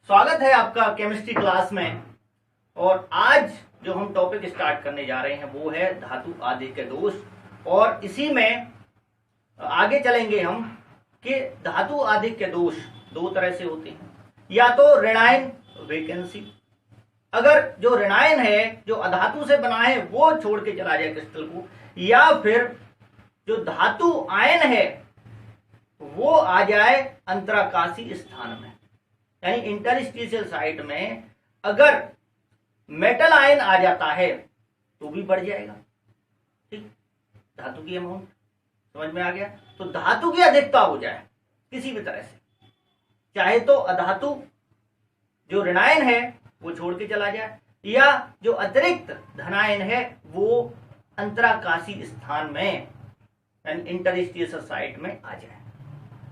स्वागत है आपका केमिस्ट्री क्लास में। और आज जो हम टॉपिक स्टार्ट करने जा रहे हैं वो है धातु आदि के दोष। और इसी में आगे चलेंगे हम कि धातु आदि के दोष दो तरह से होते हैं, या तो ऋणायन वैकेंसी, अगर जो ऋणायन है जो अधातु से बना है वो छोड़ के चला जाए क्रिस्टल को, या फिर जो धातु आयन है वो आ जाए अंतराकाशी स्थान में, यानी इंटरस्टिशियल साइट में अगर मेटल आयन आ जाता है तो भी बढ़ जाएगा। ठीक, धातु की अमाउंट समझ में आ गया। तो धातु की अधिकता हो जाए किसी भी तरह से, चाहे तो अधातु जो ऋणायन है वो छोड़ के चला जाए, या जो अतिरिक्त धनायन है वो अंतराकाशी स्थान में यानी इंटरस्टिशियल साइट में आ जाए।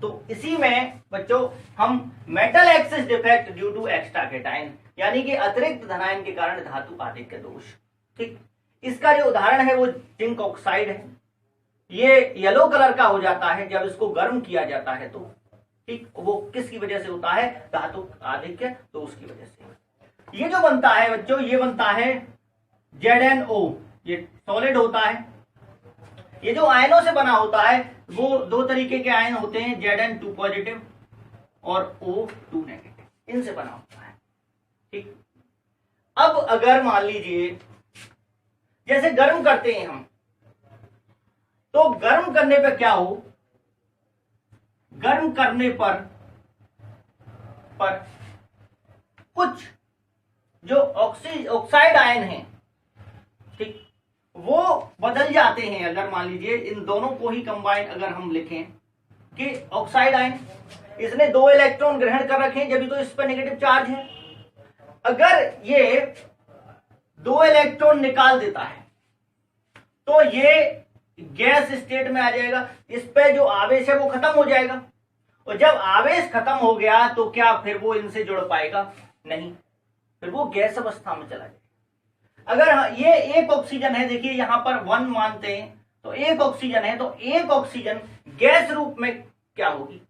तो इसी में बच्चों हम metal excess defect due to extra cation, यानी कि अतिरिक्त धनायन के कारण धातु आदि के दोष। ठीक, इसका जो उदाहरण है वो जिंक ऑक्साइड है। ये येलो कलर का हो जाता है जब इसको गर्म किया जाता है। तो ठीक, वो किसकी वजह से होता है? धातु आदि के दोष की वजह से। ये जो बनता है बच्चों, ये बनता है ZnO, ये सॉलिड होता है। ये जो आयनों से बना होता है वो दो तरीके के आयन होते हैं, Zn2 पॉजिटिव और O2 नेगेटिव, इनसे बना होता है। ठीक, अब अगर मान लीजिए जैसे गर्म करते हैं हम, तो गर्म करने पर क्या हो, गर्म करने पर कुछ जो ऑक्साइड आयन है, ठीक, वो बदल जाते हैं। अगर मान लीजिए इन दोनों को ही कंबाइन अगर हम लिखें कि ऑक्साइड आयन, इसने 2 इलेक्ट्रॉन ग्रहण कर रखे हैं जब तो इस पर नेगेटिव चार्ज है। अगर ये 2 इलेक्ट्रॉन निकाल देता है तो ये गैस स्टेट में आ जाएगा, इस पे जो आवेश है वो खत्म हो जाएगा। और जब आवेश खत्म हो गया तो क्या फिर वो इनसे जुड़ पाएगा? नहीं, फिर वो गैस अवस्था में चला जाएगा। अगर ये एक ऑक्सीजन है, देखिए यहां पर 1 मानते हैं तो एक ऑक्सीजन है, तो एक ऑक्सीजन गैस रूप में क्या होगी?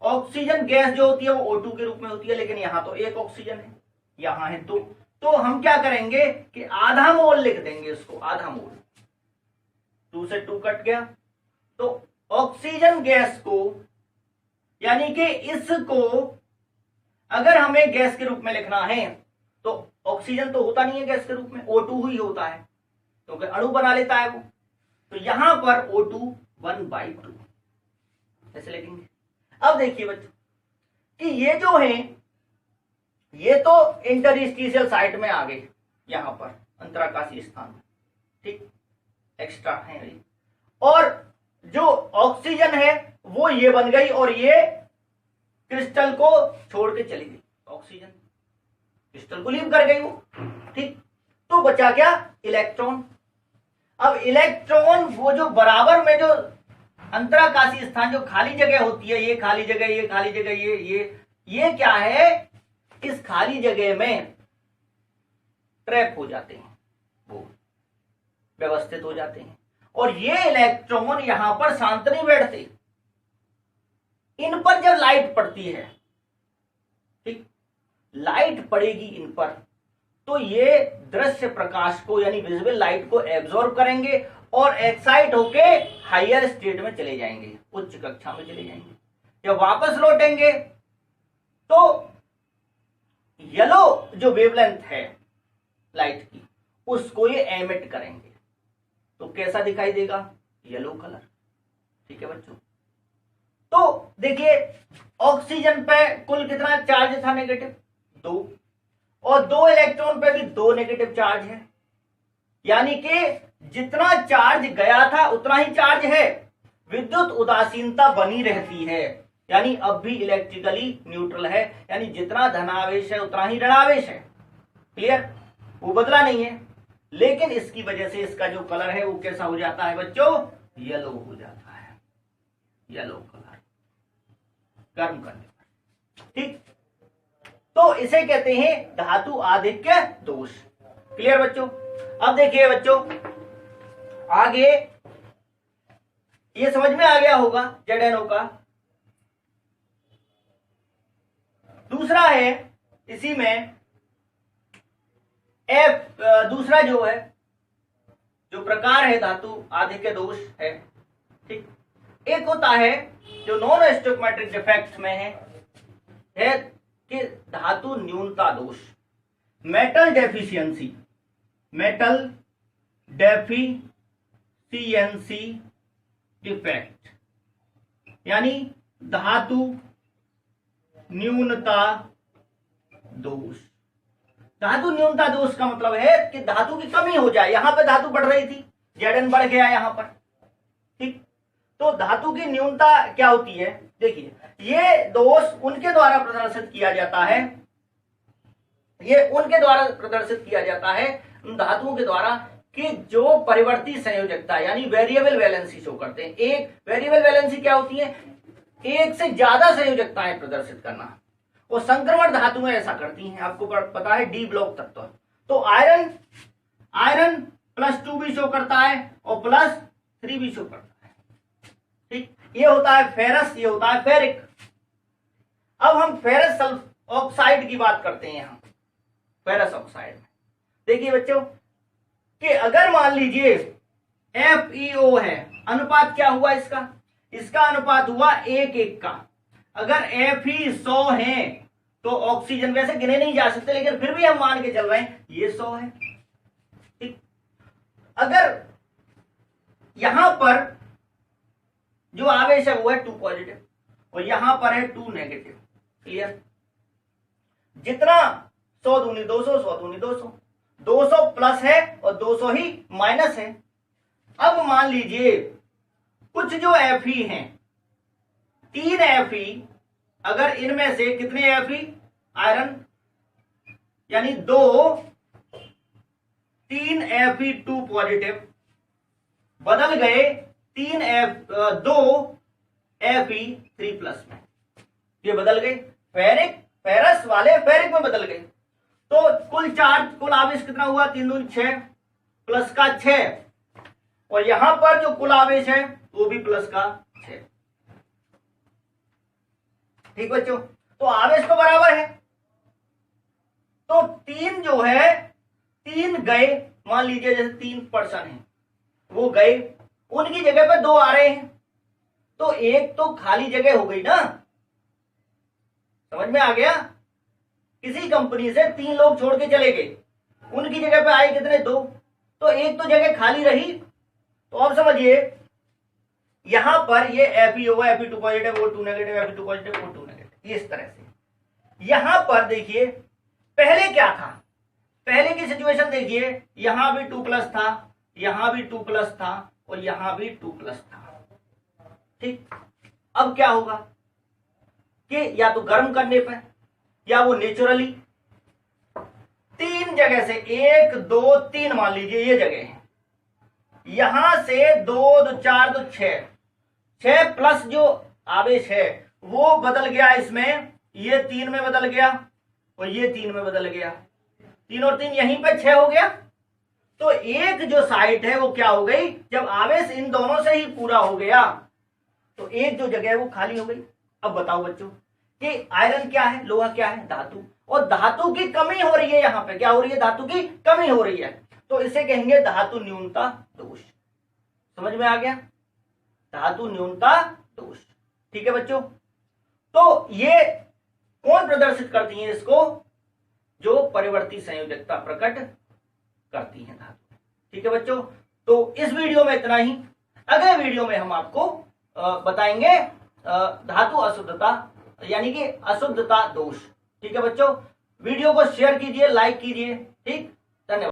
ऑक्सीजन गैस जो होती है वो O2 के रूप में होती है, लेकिन यहां तो एक ऑक्सीजन है, यहां है 2। तो हम क्या करेंगे कि आधा मोल लिख देंगे उसको, आधा मोल। 2 से 2 कट गया, तो ऑक्सीजन गैस को यानी कि इसको अगर हमें गैस के रूप में लिखना है तो ऑक्सीजन तो होता नहीं है गैस के रूप में, O2 ही होता है क्योंकि अणु बना लेता है वो। तो यहां पर O2 1/2 ऐसे लिखेंगे। अब देखिए बच्चों कि ये जो है ये तो इंटरस्टिशियल साइट में आ गए, यहां पर अंतराकाशी स्थान में, ठीक, एक्स्ट्रा है। और जो ऑक्सीजन है वो ये बन गई और ये क्रिस्टल को छोड़ के चली गई, ऑक्सीजन क्रिस्टल को लीव कर गई वो। ठीक, तो बचा क्या? इलेक्ट्रॉन। अब इलेक्ट्रॉन वो जो बराबर में जो अंतराकाशी स्थान जो खाली जगह होती है, ये खाली जगह, ये खाली जगह, ये क्या है? इस खाली जगह में ट्रैप हो जाते हैं, वो व्यवस्थित हो जाते हैं। और ये इलेक्ट्रॉन यहां पर शांत नहीं बैठते, इन पर जब लाइट पड़ती है, ठीक, लाइट पड़ेगी इन पर, तो ये दृश्य प्रकाश को यानी विजिबल लाइट को एब्जॉर्ब करेंगे और एक्साइट होके हायर स्टेट में चले जाएंगे, उच्च कक्षा में चले जाएंगे। जब वापस लौटेंगे तो येलो जो वेवलेंथ है लाइट की उसको ये एमिट करेंगे, तो कैसा दिखाई देगा? Yellow colour. ठीक है बच्चों, तो देखिए ऑक्सीजन पे कुल कितना चार्ज था? नेगेटिव 2, और 2 इलेक्ट्रॉन पे भी 2 नेगेटिव चार्ज है, यानी कि जितना चार्ज गया था उतना ही चार्ज है। विद्युत उदासीनता बनी रहती है, यानी अब भी इलेक्ट्रिकली न्यूट्रल है, यानी जितना धनावेश है उतना ही ऋणावेश है। क्लियर? वो बदला नहीं है, लेकिन इसकी वजह से इसका जो कलर है वो कैसा हो जाता है बच्चों? येलो हो जाता है, येलो कलर गर्म करने पर। ठीक, तो इसे कहते हैं धातु आधिक्य दोष। क्लियर बच्चों? अब देखिए बच्चों आगे ये समझ में आ गया होगा ZnO का। दूसरा है इसी में एफ दूसरा जो है, जो प्रकार है धातु आधिक्य दोष है, ठीक। एक होता है जो नॉन स्टोइकोमेट्रिक डिफेक्ट में है कि धातु न्यूनता दोष, metal deficiency, metal deficiency defect, यानी धातु न्यूनता दोष। धातु न्यूनता दोष का मतलब है कि धातु की कमी हो जाए। यहां पे धातु बढ़ रही थी, Zn बढ़ गया यहां पर, ठीक। तो धातु की न्यूनता क्या होती है, देखिए ये दोष उनके द्वारा प्रदर्शित किया जाता है, ये उनके द्वारा प्रदर्शित किया जाता है उन धातुओं के द्वारा कि जो परिवर्ती संयोजकता यानी वेरिएबल वैलेंसी शो करते हैं। एक वेरिएबल वैलेंसी क्या होती है, एक से ज्यादा संयोजकताएं प्रदर्शित करना, वो संक्रमण धातुएं ऐसा करती हैं, आपको पता है डी ब्लॉक तत्व। तो आयरन +2 भी शो करता है और +3 भी शो करता है, ठीक। ये होता है फेरस, ये होता है फेरिक। अब हम फेरस ऑक्साइड की बात करते हैं। यहां फेरस ऑक्साइड में देखिए बच्चों कि अगर मान लीजिए FeO है, अनुपात क्या हुआ इसका, इसका अनुपात हुआ 1:1 का। अगर Fe 100 है तो ऑक्सीजन, वैसे गिने नहीं जा सकते लेकिन फिर भी हम मान के चल रहे हैं ये 100 है, ठीक। अगर यहां पर जो आवेश है वो है 2 पॉजिटिव और यहां पर है 2 नेगेटिव, क्लियर। जितना 100 दूनी 200, 100 दूनी 200, 200 प्लस है और 200 ही माइनस है। अब मान लीजिए कुछ जो Fe हैं, 3 Fe, अगर इनमें से कितने Fe आयरन, यानी 3 Fe2 पॉजिटिव बदल गए 2 Fe3 प्लस में, ये बदल गए फेरस वाले फेरिक में बदल गए। तो कुल चार्ज, कुल आवेश कितना हुआ, 3 दूनी 6 प्लस का 6, और यहां पर जो कुल आवेश है वो भी प्लस का 6, ठीक बच्चों। तो आवेश तो बराबर है, तो 3 जो है 3 गए, मान लीजिए जैसे 3 पर्सन है वो गए, उनकी जगह पे 2 आ रहे हैं, तो एक तो खाली जगह हो गई ना, समझ में आ गया। किसी कंपनी से 3 लोग छोड़ के चले गए, उनकी जगह पे आए कितने, 2, तो एक तो जगह खाली रही। तो अब समझिए यहां पर ये FeO है, Fe2 positive, O2 negative, Fe2 positive, O2 negative, इस तरह से। यहां पर देखिए पहले क्या था, पहले की सिचुएशन देखिए, यहां भी 2 प्लस था, यहां भी 2 प्लस था और यहां भी 2 प्लस था, ठीक। अब क्या होगा कि या तो गर्म करने पर या वो नेचुरली 3 जगह से 1 2 3 मान लीजिए ये जगह है, यहां से 2 2 4 2 6 प्लस जो आवेश है वो बदल गया इसमें, ये 3 में बदल गया और ये 3 में बदल गया, 3 और 3 यहीं पे 6 हो गया। तो एक जो साइट है वो क्या हो गई, जब आवेश इन दोनों से ही पूरा हो गया तो एक जो जगह है वो खाली हो गई। अब बताओ बच्चों कि आयरन क्या है, लोहा क्या है, धातु, और धातु की कमी हो रही है, यहां पे क्या हो रही है, धातु की कमी हो रही है, तो इसे कहेंगे धातु न्यूनता दोष। समझ में आ गया, धातु न्यूनता दोष, ठीक है बच्चों। तो ये कौन प्रदर्शित करती है इसको, जो परिवर्ती संयोजकता प्रकट करती है धातु, ठीक है बच्चों। तो इस वीडियो में इतना ही, अगले वीडियो में हम आपको बताएंगे धातु अशुद्धता यानी कि अशुद्धता दोष, ठीक है बच्चों। वीडियो को शेयर कीजिए, लाइक कीजिए, ठीक।